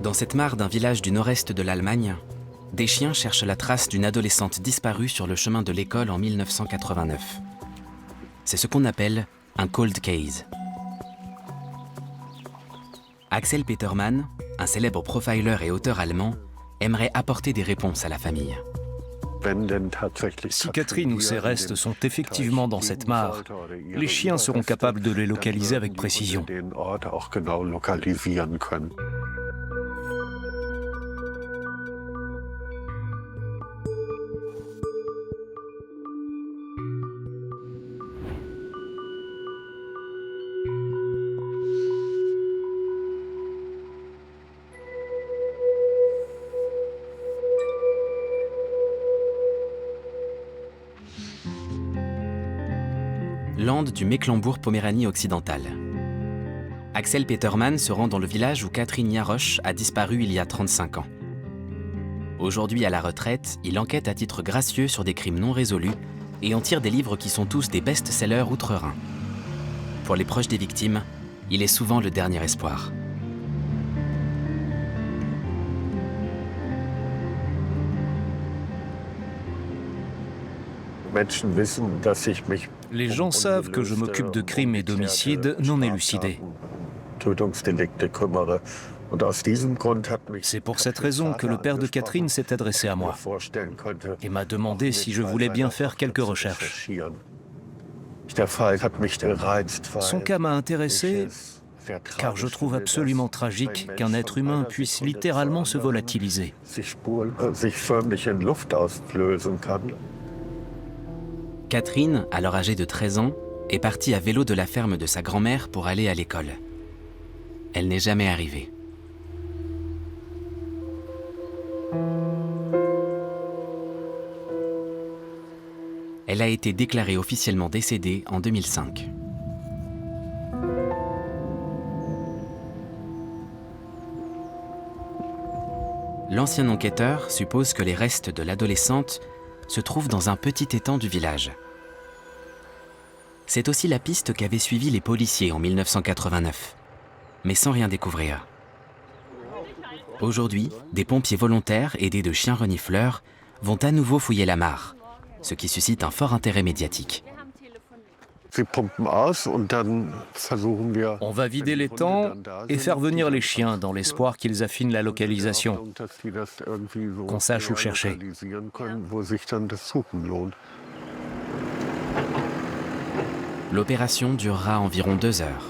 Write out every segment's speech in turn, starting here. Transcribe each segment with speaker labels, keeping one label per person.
Speaker 1: Dans cette mare d'un village du nord-est de l'Allemagne, des chiens cherchent la trace d'une adolescente disparue sur le chemin de l'école en 1989. C'est ce qu'on appelle un cold case. Axel Petermann, un célèbre profiler et auteur allemand, aimerait apporter des réponses à la famille.
Speaker 2: Si Catherine ou ses restes sont effectivement dans cette mare, les chiens seront capables de les localiser avec précision.
Speaker 1: Lande du Mecklembourg-Poméranie occidentale. Axel Petermann se rend dans le village où Catherine Jarosch a disparu il y a 35 ans. Aujourd'hui à la retraite, il enquête à titre gracieux sur des crimes non résolus et en tire des livres qui sont tous des best-sellers outre-Rhin. Pour les proches des victimes, il est souvent le dernier espoir.
Speaker 2: Les gens savent que je m'occupe de crimes et d'homicides non élucidés. C'est pour cette raison que le père de Catherine s'est adressé à moi et m'a demandé si je voulais bien faire quelques recherches. Son cas m'a intéressé car je trouve absolument tragique qu'un être humain puisse littéralement se volatiliser.
Speaker 1: Catherine, alors âgée de 13 ans, est partie à vélo de la ferme de sa grand-mère pour aller à l'école. Elle n'est jamais arrivée. Elle a été déclarée officiellement décédée en 2005. L'ancien enquêteur suppose que les restes de l'adolescente se trouvent dans un petit étang du village. C'est aussi la piste qu'avaient suivi les policiers en 1989, mais sans rien découvrir. Aujourd'hui, des pompiers volontaires aidés de chiens renifleurs vont à nouveau fouiller la mare, ce qui suscite un fort intérêt médiatique.
Speaker 2: On va vider l'étang et faire venir les chiens dans l'espoir qu'ils affinent la localisation, qu'on sache où chercher.
Speaker 1: L'opération durera environ 2 heures.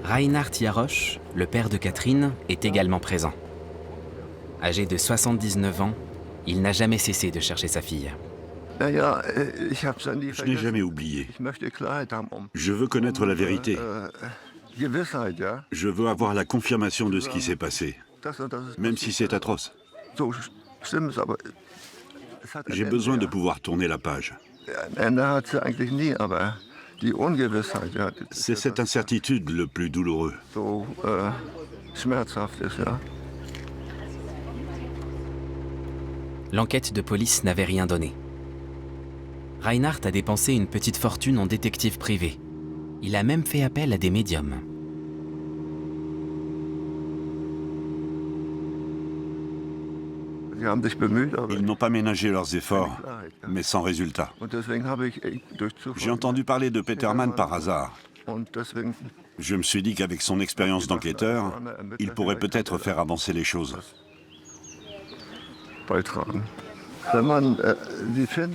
Speaker 1: Reinhard Jarosch, le père de Catherine, est également présent. Âgé de 79 ans, il n'a jamais cessé de chercher sa fille.
Speaker 3: Je n'ai jamais oublié. Je veux connaître la vérité. Je veux avoir la confirmation de ce qui s'est passé, même si c'est atroce. J'ai besoin de pouvoir tourner la page. C'est cette incertitude le plus douloureux.
Speaker 1: L'enquête de police n'avait rien donné. Reinhard a dépensé une petite fortune en détective privé. Il a même fait appel à des médiums.
Speaker 3: Ils n'ont pas ménagé leurs efforts, mais sans résultat. J'ai entendu parler de Petermann par hasard. Je me suis dit qu'avec son expérience d'enquêteur, il pourrait peut-être faire avancer les choses.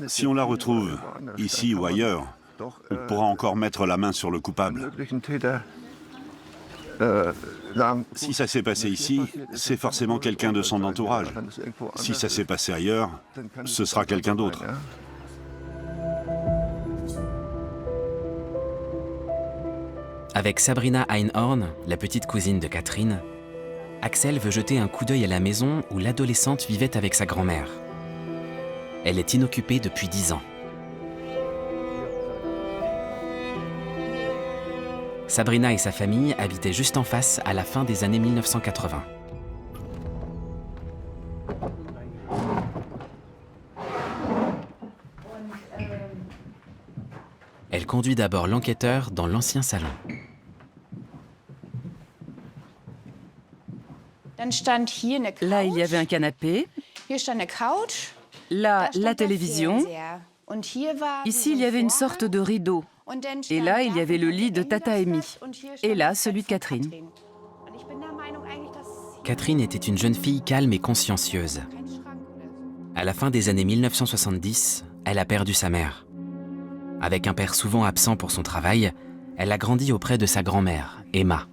Speaker 3: Si on la retrouve, ici ou ailleurs, on pourra encore mettre la main sur le coupable. Si ça s'est passé ici, c'est forcément quelqu'un de son entourage. Si ça s'est passé ailleurs, ce sera quelqu'un d'autre.
Speaker 1: Avec Sabrina Einhorn, la petite cousine de Catherine, Axel veut jeter un coup d'œil à la maison où l'adolescente vivait avec sa grand-mère. Elle est inoccupée depuis 10 ans. Sabrina et sa famille habitaient juste en face à la fin des années 1980. Elle conduit d'abord l'enquêteur dans l'ancien salon.
Speaker 4: Là, il y avait un canapé. Là, la télévision. Ici, il y avait une sorte de rideau. Et là, il y avait le lit de Tata Amy. Et là, celui de Catherine.
Speaker 1: Catherine était une jeune fille calme et consciencieuse. À la fin des années 1970, elle a perdu sa mère. Avec un père souvent absent pour son travail, elle a grandi auprès de sa grand-mère, Emma.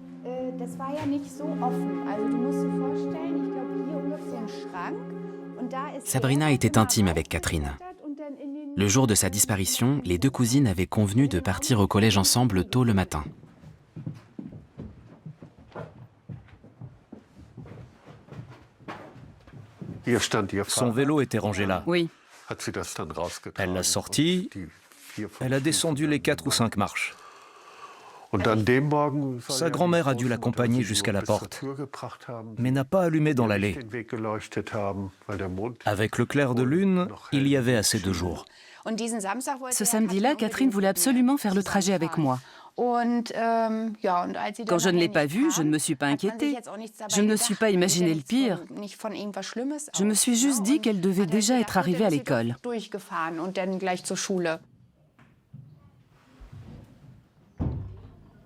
Speaker 1: Sabrina était intime avec Catherine. Le jour de sa disparition, les deux cousines avaient convenu de partir au collège ensemble tôt le matin.
Speaker 2: Son vélo était rangé là.
Speaker 4: Oui.
Speaker 2: Elle l'a sorti, elle a descendu les 4 ou 5 marches. Sa grand-mère a dû l'accompagner jusqu'à la porte, mais n'a pas allumé dans l'allée. Avec le clair de lune, il y avait assez de jour.
Speaker 4: Ce samedi-là, Catherine voulait absolument faire le trajet avec moi. Quand je ne l'ai pas vue, je ne me suis pas inquiétée. Je ne me suis pas imaginé le pire. Je me suis juste dit qu'elle devait déjà être arrivée à l'école.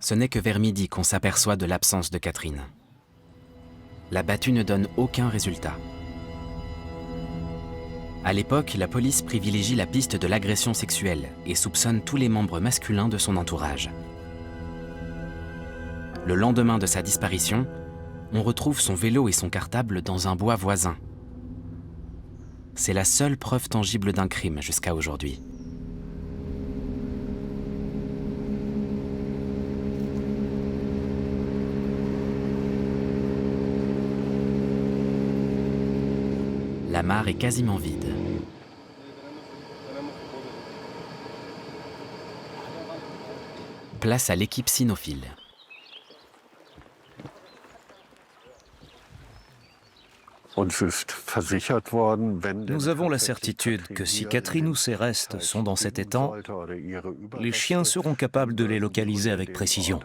Speaker 1: Ce n'est que vers midi qu'on s'aperçoit de l'absence de Catherine. La battue ne donne aucun résultat. À l'époque, la police privilégie la piste de l'agression sexuelle et soupçonne tous les membres masculins de son entourage. Le lendemain de sa disparition, on retrouve son vélo et son cartable dans un bois voisin. C'est la seule preuve tangible d'un crime jusqu'à aujourd'hui. La mare est quasiment vide. Place à l'équipe cynophile.
Speaker 2: Nous avons la certitude que si Catherine ou ses restes sont dans cet étang, les chiens seront capables de les localiser avec précision.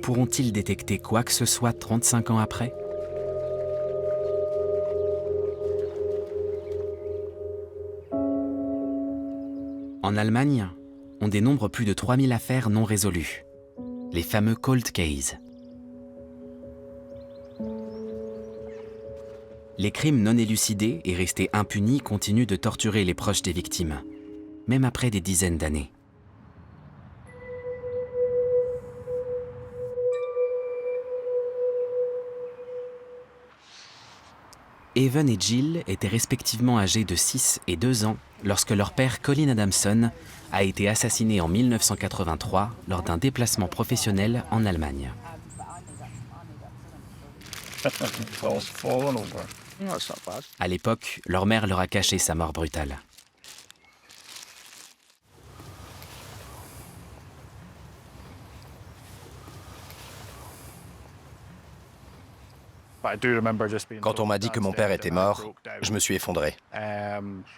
Speaker 1: Pourront-ils détecter quoi que ce soit 35 ans après ? En Allemagne, on dénombre plus de 3000 affaires non résolues, les fameux cold cases. Les crimes non élucidés et restés impunis continuent de torturer les proches des victimes, même après des dizaines d'années. Evan et Jill étaient respectivement âgés de 6 et 2 ans lorsque leur père Colin Adamson a été assassiné en 1983 lors d'un déplacement professionnel en Allemagne. À l'époque, leur mère leur a caché sa mort brutale.
Speaker 5: Quand on m'a dit que mon père était mort, je me suis effondré.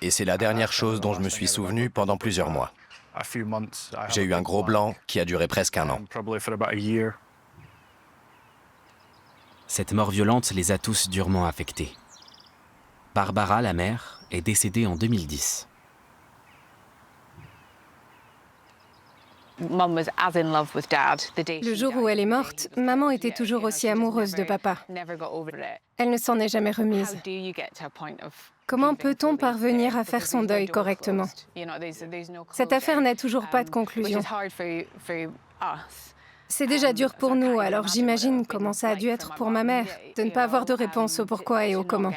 Speaker 5: Et c'est la dernière chose dont je me suis souvenu pendant plusieurs mois. J'ai eu un gros blanc qui a duré presque un an.
Speaker 1: Cette mort violente les a tous durement affectés. Barbara, la mère, est décédée en 2010.
Speaker 6: Le jour où elle est morte, maman était toujours aussi amoureuse de papa. Elle ne s'en est jamais remise. Comment peut-on parvenir à faire son deuil correctement? Cette affaire n'a toujours pas de conclusion. C'est déjà dur pour nous, alors j'imagine comment ça a dû être pour ma mère, de ne pas avoir de réponse au pourquoi et au comment.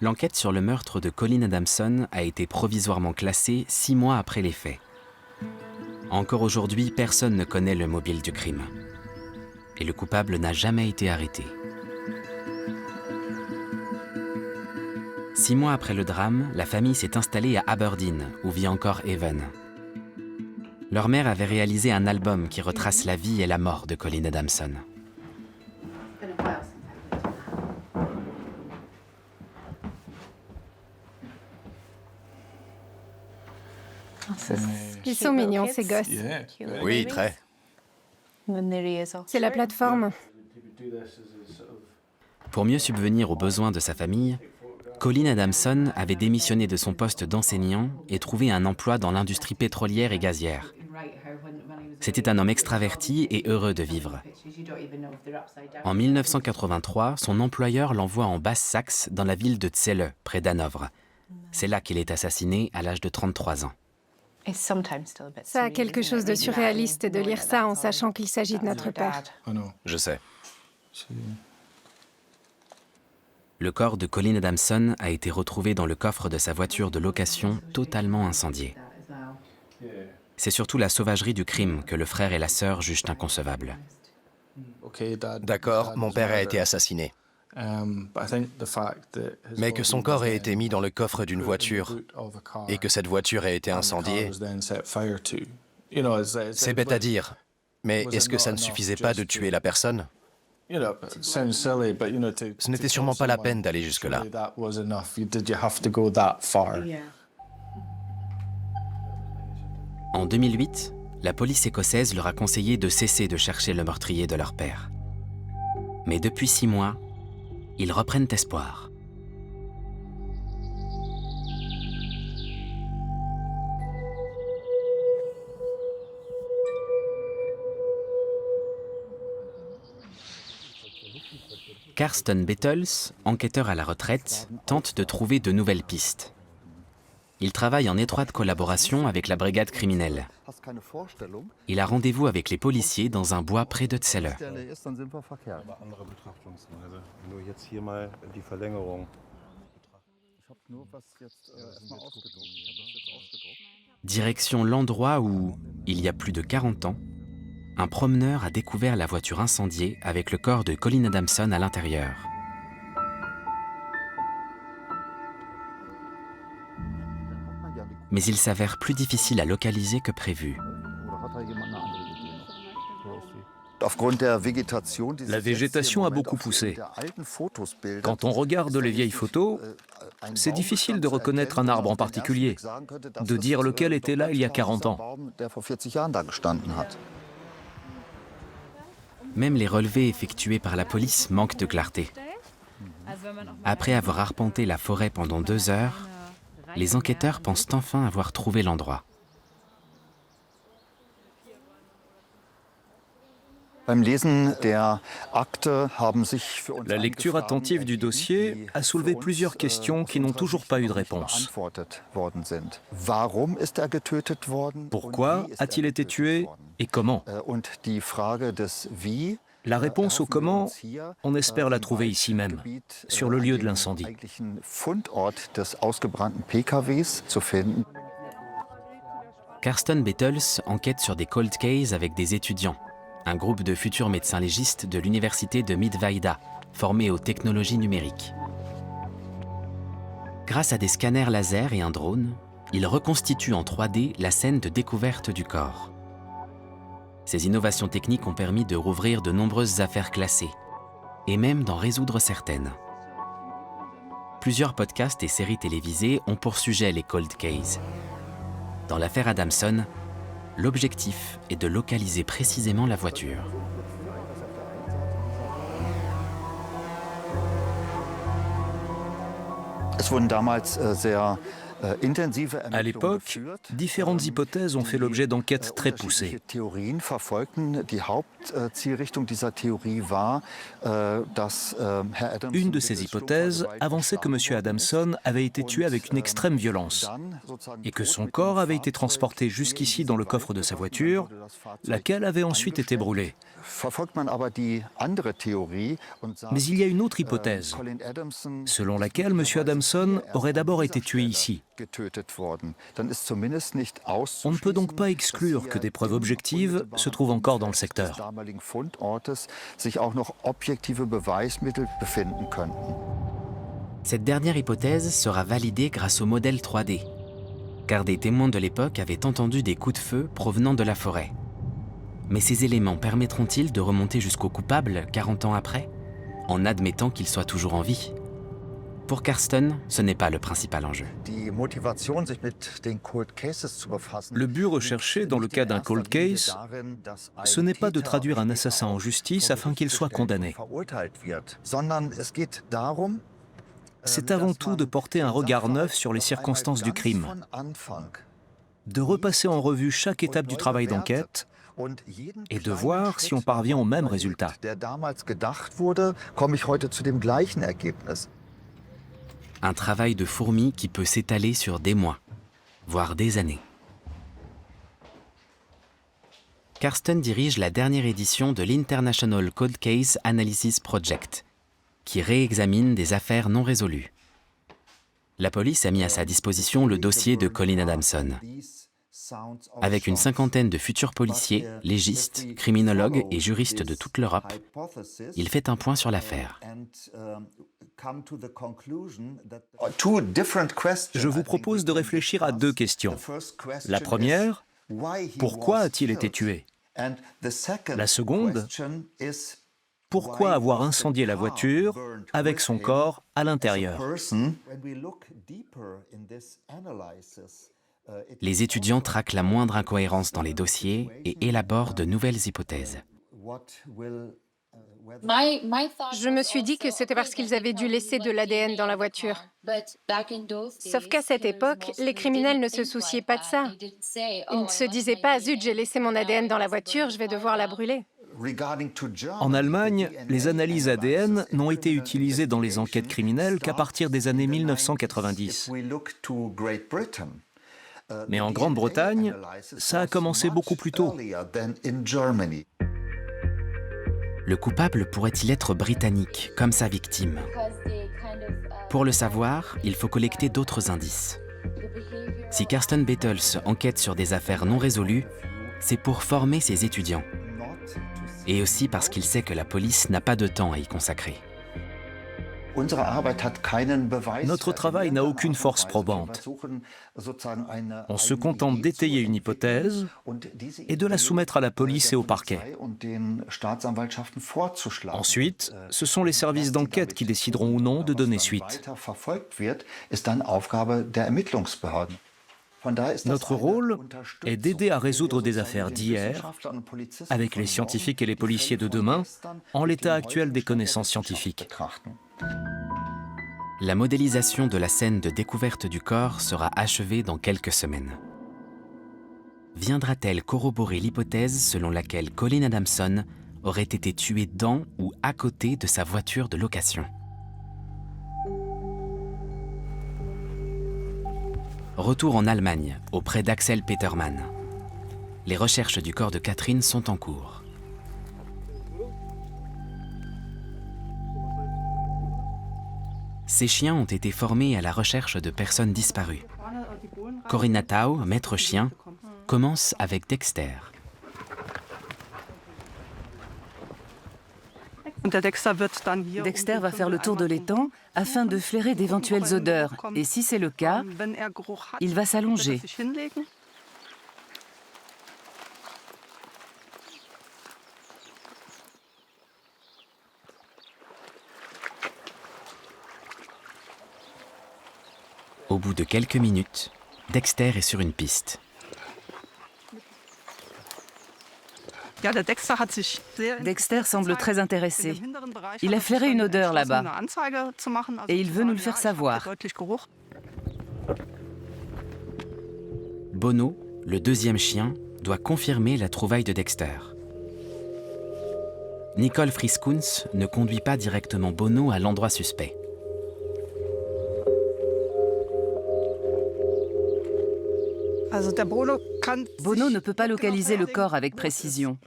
Speaker 1: L'enquête sur le meurtre de Colin Adamson a été provisoirement classée 6 mois après les faits. Encore aujourd'hui, personne ne connaît le mobile du crime. Et le coupable n'a jamais été arrêté. 6 mois après le drame, la famille s'est installée à Aberdeen, où vit encore Evan. Leur mère avait réalisé un album qui retrace la vie et la mort de Colin Adamson.
Speaker 6: sont mignons, ces gosses.
Speaker 5: Oui, très.
Speaker 6: C'est la plateforme.
Speaker 1: Pour mieux subvenir aux besoins de sa famille, Colin Adamson avait démissionné de son poste d'enseignant et trouvé un emploi dans l'industrie pétrolière et gazière. C'était un homme extraverti et heureux de vivre. En 1983, son employeur l'envoie en Basse-Saxe, dans la ville de Zelle, près d'Hanovre. C'est là qu'il est assassiné à l'âge de 33 ans.
Speaker 6: Ça a quelque chose de surréaliste de lire ça en sachant qu'il s'agit de notre père.
Speaker 5: Je sais.
Speaker 1: Le corps de Colin Adamson a été retrouvé dans le coffre de sa voiture de location, totalement incendié. C'est surtout la sauvagerie du crime que le frère et la sœur jugent inconcevable.
Speaker 5: D'accord, mon père a été assassiné. Mais que son corps ait été mis dans le coffre d'une voiture et que cette voiture ait été incendiée, c'est bête à dire, mais est-ce que ça ne suffisait pas de tuer la personne ? Ce n'était sûrement pas la peine d'aller jusque-là.
Speaker 1: En 2008, la police écossaise leur a conseillé de cesser de chercher le meurtrier de leur père. Mais depuis 6 mois, ils reprennent espoir. Karsten Bettels, enquêteur à la retraite, tente de trouver de nouvelles pistes. Il travaille en étroite collaboration avec la brigade criminelle. Il a rendez-vous avec les policiers dans un bois près de Zelle. Direction l'endroit où, il y a plus de 40 ans, un promeneur a découvert la voiture incendiée avec le corps de Colin Adamson à l'intérieur. Mais il s'avère plus difficile à localiser que prévu.
Speaker 2: La végétation a beaucoup poussé. Quand on regarde les vieilles photos, c'est difficile de reconnaître un arbre en particulier, de dire lequel était là il y a 40 ans.
Speaker 1: Même les relevés effectués par la police manquent de clarté. Après avoir arpenté la forêt pendant 2 heures, les enquêteurs pensent enfin avoir trouvé l'endroit.
Speaker 2: La lecture attentive du dossier a soulevé plusieurs questions qui n'ont toujours pas eu de réponse. Pourquoi a-t-il été tué et comment ? La réponse au comment, on espère la trouver ici même, sur le lieu de l'incendie.
Speaker 1: Karsten Bettels enquête sur des cold cases avec des étudiants, un groupe de futurs médecins légistes de l'université de Mittweida, formés aux technologies numériques. Grâce à des scanners laser et un drone, il reconstitue en 3D la scène de découverte du corps. Ces innovations techniques ont permis de rouvrir de nombreuses affaires classées, et même d'en résoudre certaines. Plusieurs podcasts et séries télévisées ont pour sujet les cold cases. Dans l'affaire Adamson, l'objectif est de localiser précisément la voiture.
Speaker 2: À l'époque, différentes hypothèses ont fait l'objet d'enquêtes très poussées. Une de ces hypothèses avançait que M. Adamson avait été tué avec une extrême violence et que son corps avait été transporté jusqu'ici dans le coffre de sa voiture, laquelle avait ensuite été brûlée. Mais il y a une autre hypothèse, selon laquelle M. Adamson aurait d'abord été tué ici. On ne peut donc pas exclure que des preuves objectives se trouvent encore dans le secteur.
Speaker 1: Cette dernière hypothèse sera validée grâce au modèle 3D, car des témoins de l'époque avaient entendu des coups de feu provenant de la forêt. Mais ces éléments permettront-ils de remonter jusqu'au coupable 40 ans après, en admettant qu'il soit toujours en vie ? Pour Karsten, ce n'est pas le principal enjeu.
Speaker 2: Le but recherché dans le cas d'un cold case, ce n'est pas de traduire un assassin en justice afin qu'il soit condamné. C'est avant tout de porter un regard neuf sur les circonstances du crime, de repasser en revue chaque étape du travail d'enquête et de voir si on parvient au même résultat.
Speaker 1: Un travail de fourmi qui peut s'étaler sur des mois, voire des années. Karsten dirige la dernière édition de l'International Cold Case Analysis Project, qui réexamine des affaires non résolues. La police a mis à sa disposition le dossier de Colin Adamson. Avec une cinquantaine de futurs policiers, légistes, criminologues et juristes de toute l'Europe, il fait un point sur l'affaire.
Speaker 2: Je vous propose de réfléchir à deux questions. La première, pourquoi a-t-il été tué? La seconde, pourquoi avoir incendié la voiture avec son corps à l'intérieur?
Speaker 1: Les étudiants traquent la moindre incohérence dans les dossiers et élaborent de nouvelles hypothèses.
Speaker 6: Je me suis dit que c'était parce qu'ils avaient dû laisser de l'ADN dans la voiture. Sauf qu'à cette époque, les criminels ne se souciaient pas de ça. Ils ne se disaient pas « Zut, j'ai laissé mon ADN dans la voiture, je vais devoir la brûler ».
Speaker 2: En Allemagne, les analyses ADN n'ont été utilisées dans les enquêtes criminelles qu'à partir des années 1990. Mais en Grande-Bretagne, ça a commencé beaucoup plus tôt.
Speaker 1: Le coupable pourrait-il être britannique, comme sa victime? Pour le savoir, il faut collecter d'autres indices. Si Karsten Bettels enquête sur des affaires non résolues, c'est pour former ses étudiants. Et aussi parce qu'il sait que la police n'a pas de temps à y consacrer.
Speaker 2: Notre travail n'a aucune force probante. On se contente d'étayer une hypothèse et de la soumettre à la police et au parquet. Ensuite, ce sont les services d'enquête qui décideront ou non de donner suite. Notre rôle est d'aider à résoudre des affaires d'hier avec les scientifiques et les policiers de demain en l'état actuel des connaissances scientifiques.
Speaker 1: La modélisation de la scène de découverte du corps sera achevée dans quelques semaines. Viendra-t-elle corroborer l'hypothèse selon laquelle Colin Adamson aurait été tué dans ou à côté de sa voiture de location? Retour en Allemagne, auprès d'Axel Petermann. Les recherches du corps de Catherine sont en cours. Ces chiens ont été formés à la recherche de personnes disparues. Corinna Tau, maître chien, commence avec Dexter.
Speaker 4: Dexter va faire le tour de l'étang afin de flairer d'éventuelles odeurs. Et si c'est le cas, il va s'allonger.
Speaker 1: Au bout de quelques minutes, Dexter est sur une piste.
Speaker 4: Dexter semble très intéressé. Il a flairé une odeur là-bas et il veut nous le faire savoir.
Speaker 1: Bono, le deuxième chien, doit confirmer la trouvaille de Dexter. Nicole Frieskunz ne conduit pas directement Bono à l'endroit suspect.
Speaker 4: Bono ne peut pas localiser le corps avec précision.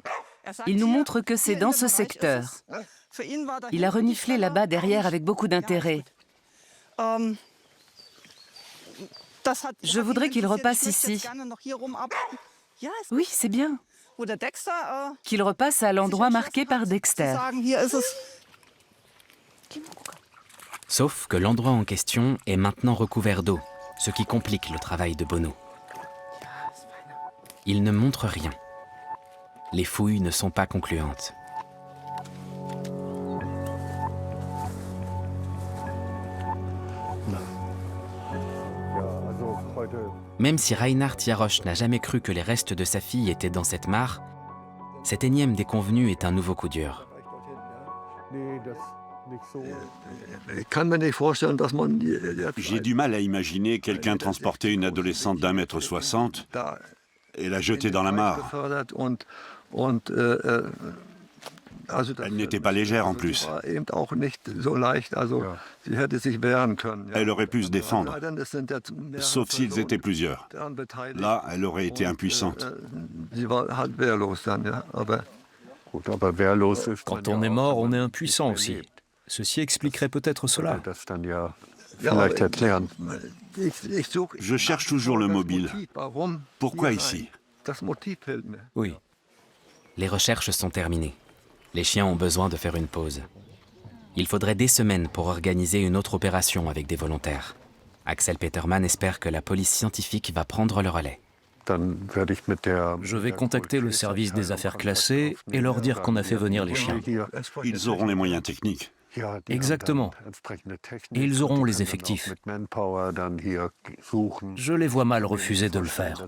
Speaker 4: Il nous montre que c'est dans ce secteur. Il a reniflé là-bas derrière avec beaucoup d'intérêt. Je voudrais qu'il repasse ici. Oui, c'est bien. Qu'il repasse à l'endroit marqué par Dexter.
Speaker 1: Sauf que l'endroit en question est maintenant recouvert d'eau, ce qui complique le travail de Bono. Il ne montre rien. Les fouilles ne sont pas concluantes. Même si Reinhard Jarosch n'a jamais cru que les restes de sa fille étaient dans cette mare, cette énième déconvenue est un nouveau coup dur.
Speaker 3: J'ai du mal à imaginer quelqu'un transporter une adolescente d'1,60 m et la jeter dans la mare. Elle n'était pas légère en plus. Elle aurait pu se défendre, sauf s'ils étaient plusieurs. Là, elle aurait été impuissante.
Speaker 2: Quand on est mort, on est impuissant aussi. Ceci expliquerait peut-être cela.
Speaker 3: Je cherche toujours le mobile. Pourquoi ici?
Speaker 2: Oui.
Speaker 1: Les recherches sont terminées. Les chiens ont besoin de faire une pause. Il faudrait des semaines pour organiser une autre opération avec des volontaires. Axel Petermann espère que la police scientifique va prendre le relais.
Speaker 2: Je vais contacter le service des affaires classées et leur dire qu'on a fait venir les chiens.
Speaker 3: Ils auront les moyens techniques.
Speaker 2: Exactement. Et ils auront les effectifs. Je les vois mal refuser de le faire.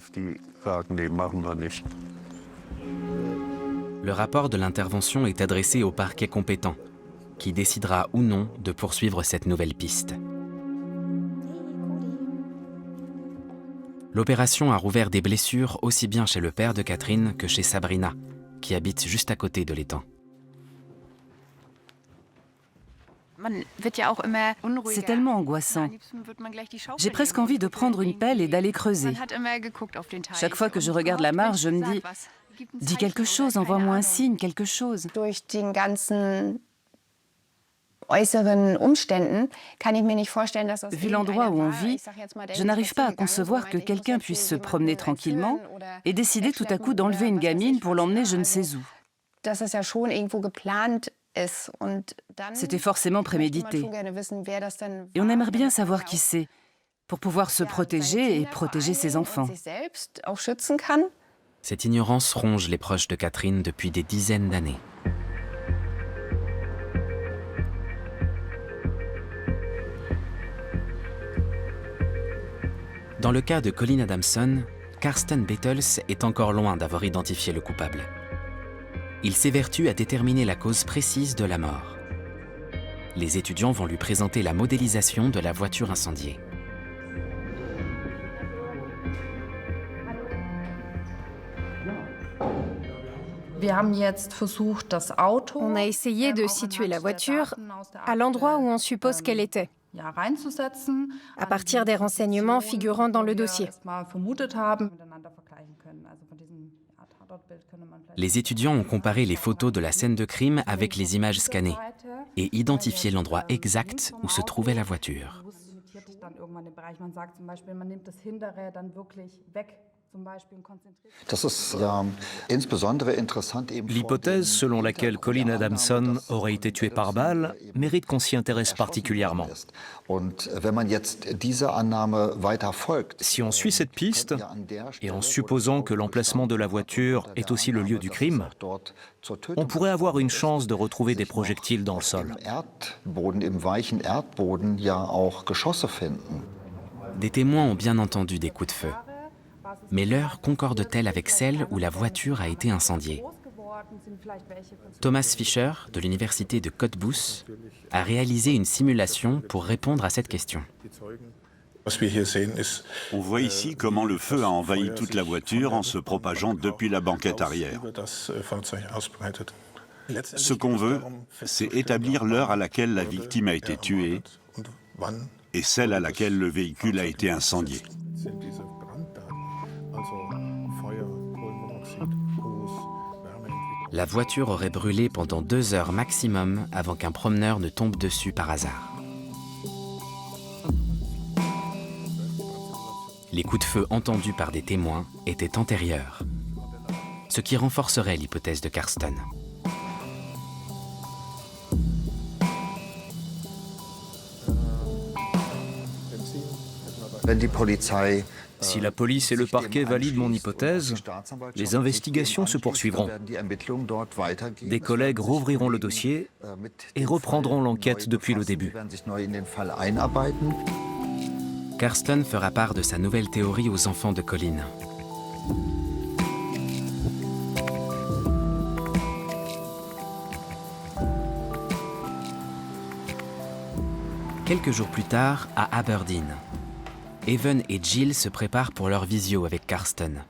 Speaker 1: Le rapport de l'intervention est adressé au parquet compétent, qui décidera ou non de poursuivre cette nouvelle piste. L'opération a rouvert des blessures aussi bien chez le père de Catherine que chez Sabrina, qui habite juste à côté de l'étang.
Speaker 4: C'est tellement angoissant. J'ai presque envie de prendre une pelle et d'aller creuser. Chaque fois que je regarde la mare, je me dis « Dis quelque chose, envoie-moi un signe, quelque chose ». Vu l'endroit où on vit, je n'arrive pas à concevoir que quelqu'un puisse se promener tranquillement et décider tout à coup d'enlever une gamine pour l'emmener je ne sais où. C'était forcément prémédité. Et on aimerait bien savoir qui c'est, pour pouvoir se protéger et protéger ses enfants.
Speaker 1: Cette ignorance ronge les proches de Catherine depuis des dizaines d'années. Dans le cas de Colin Adamson, Karsten Bettels est encore loin d'avoir identifié le coupable. Il s'évertue à déterminer la cause précise de la mort. Les étudiants vont lui présenter la modélisation de la voiture incendiée.
Speaker 6: On a essayé de situer la voiture à l'endroit où on suppose qu'elle était, à partir des renseignements figurant dans le dossier.
Speaker 1: Les étudiants ont comparé les photos de la scène de crime avec les images scannées et identifié l'endroit exact où se trouvait la voiture.
Speaker 2: L'hypothèse selon laquelle Colin Adamson aurait été tué par balle mérite qu'on s'y intéresse particulièrement. Si on suit cette piste, et en supposant que l'emplacement de la voiture est aussi le lieu du crime, on pourrait avoir une chance de retrouver des projectiles dans le sol.
Speaker 1: Des témoins ont bien entendu des coups de feu. Mais l'heure concorde-t-elle avec celle où la voiture a été incendiée? Thomas Fischer, de l'université de Cottbus, a réalisé une simulation pour répondre à cette question.
Speaker 3: On voit ici comment le feu a envahi toute la voiture en se propageant depuis la banquette arrière. Ce qu'on veut, c'est établir l'heure à laquelle la victime a été tuée et celle à laquelle le véhicule a été incendié.
Speaker 1: La voiture aurait brûlé pendant 2 heures maximum avant qu'un promeneur ne tombe dessus par hasard. Les coups de feu entendus par des témoins étaient antérieurs, ce qui renforcerait l'hypothèse de Karsten.
Speaker 2: Si la police et le parquet valident mon hypothèse, les investigations se poursuivront. Des collègues rouvriront le dossier et reprendront l'enquête depuis le début.
Speaker 1: Karsten fera part de sa nouvelle théorie aux enfants de Colin. Quelques jours plus tard, à Aberdeen, Evan et Jill se préparent pour leur visio avec Karsten.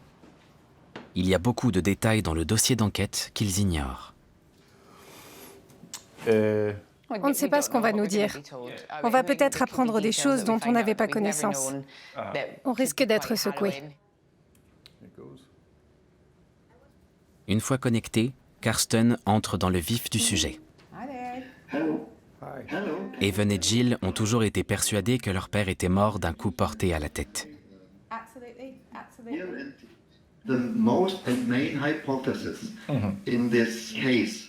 Speaker 1: Il y a beaucoup de détails dans le dossier d'enquête qu'ils ignorent.
Speaker 6: On ne sait pas ce qu'on va nous dire. On va peut-être apprendre des choses dont on n'avait pas connaissance. On risque d'être secoué.
Speaker 1: Une fois connectés, Karsten entre dans le vif du sujet. Evan et Jill ont toujours été persuadés que leur père était mort d'un coup porté à la tête.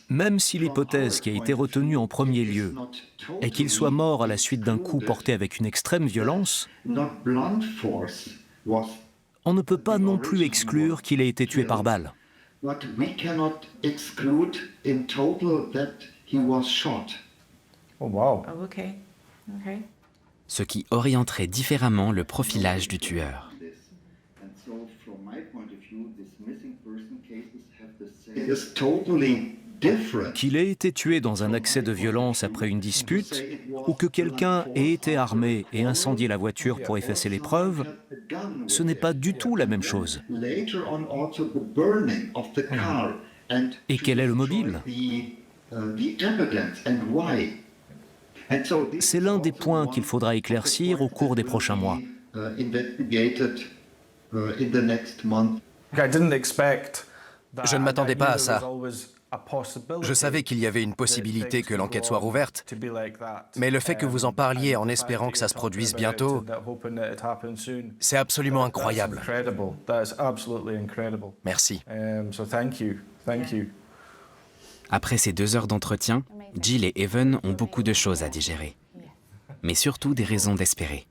Speaker 2: Même si l'hypothèse qui a été retenue en premier lieu est qu'il soit mort à la suite d'un coup porté avec une extrême violence, on ne peut pas non plus exclure qu'il ait été tué par balle.
Speaker 7: Oh, wow.
Speaker 1: Ce qui orienterait différemment le profilage du tueur.
Speaker 2: Qu'il ait été tué dans un accès de violence après une dispute, ou que quelqu'un ait été armé et incendié la voiture pour effacer les preuves, ce n'est pas du tout la même chose. Et quel est le mobile ? C'est l'un des points qu'il faudra éclaircir au cours des prochains mois.
Speaker 5: Je ne m'attendais pas à ça. Je savais qu'il y avait une possibilité que l'enquête soit rouverte, mais le fait que vous en parliez en espérant que ça se produise bientôt, c'est absolument incroyable. Merci.
Speaker 1: Après ces 2 heures d'entretien, Jill et Evan ont beaucoup de choses à digérer, mais surtout des raisons d'espérer.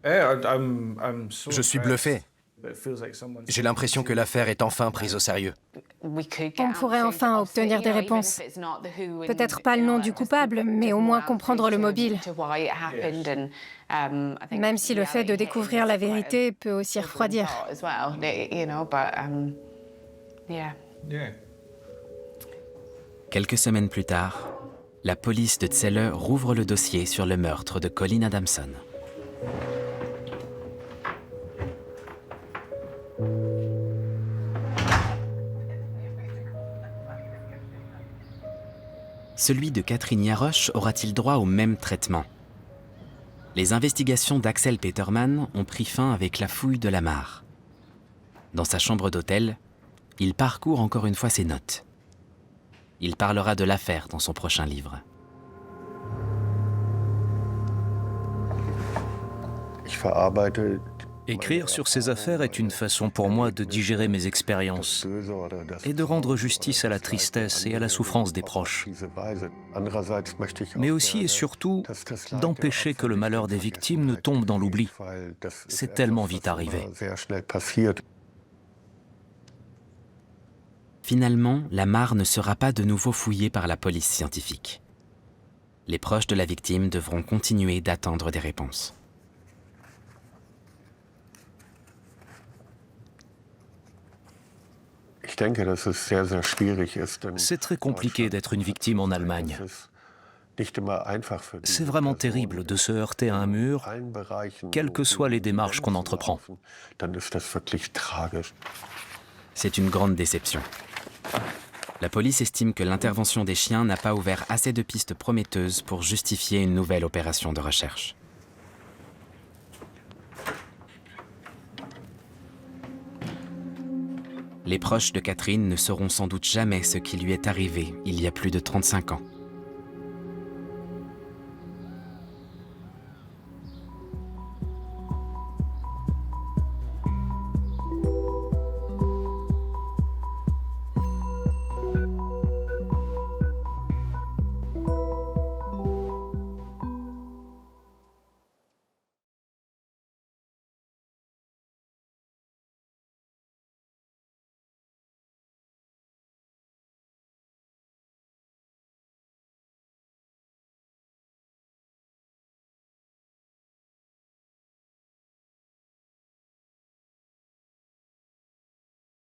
Speaker 5: Je suis bluffé. J'ai l'impression que l'affaire est enfin prise au sérieux.
Speaker 6: On pourrait enfin obtenir des réponses. Peut-être pas le nom du coupable, mais au moins comprendre le mobile. Même si le fait de découvrir la vérité peut aussi refroidir.
Speaker 1: Quelques semaines plus tard, la police de Zelle rouvre le dossier sur le meurtre de Colin Adamson. Celui de Catherine Yaroche aura-t-il droit au même traitement? Les investigations d'Axel Petermann ont pris fin avec la fouille de la mare. Dans sa chambre d'hôtel, il parcourt encore une fois ses notes. Il parlera de l'affaire dans son prochain livre.
Speaker 2: Écrire sur ces affaires est une façon pour moi de digérer mes expériences et de rendre justice à la tristesse et à la souffrance des proches, mais aussi et surtout d'empêcher que le malheur des victimes ne tombe dans l'oubli. C'est tellement vite arrivé.
Speaker 1: Finalement, la mare ne sera pas de nouveau fouillée par la police scientifique. Les proches de la victime devront continuer d'attendre des réponses.
Speaker 2: C'est très compliqué d'être une victime en Allemagne. C'est vraiment terrible de se heurter à un mur, quelles que soient les démarches qu'on entreprend.
Speaker 1: C'est une grande déception. La police estime que l'intervention des chiens n'a pas ouvert assez de pistes prometteuses pour justifier une nouvelle opération de recherche. Les proches de Catherine ne sauront sans doute jamais ce qui lui est arrivé il y a plus de 35 ans.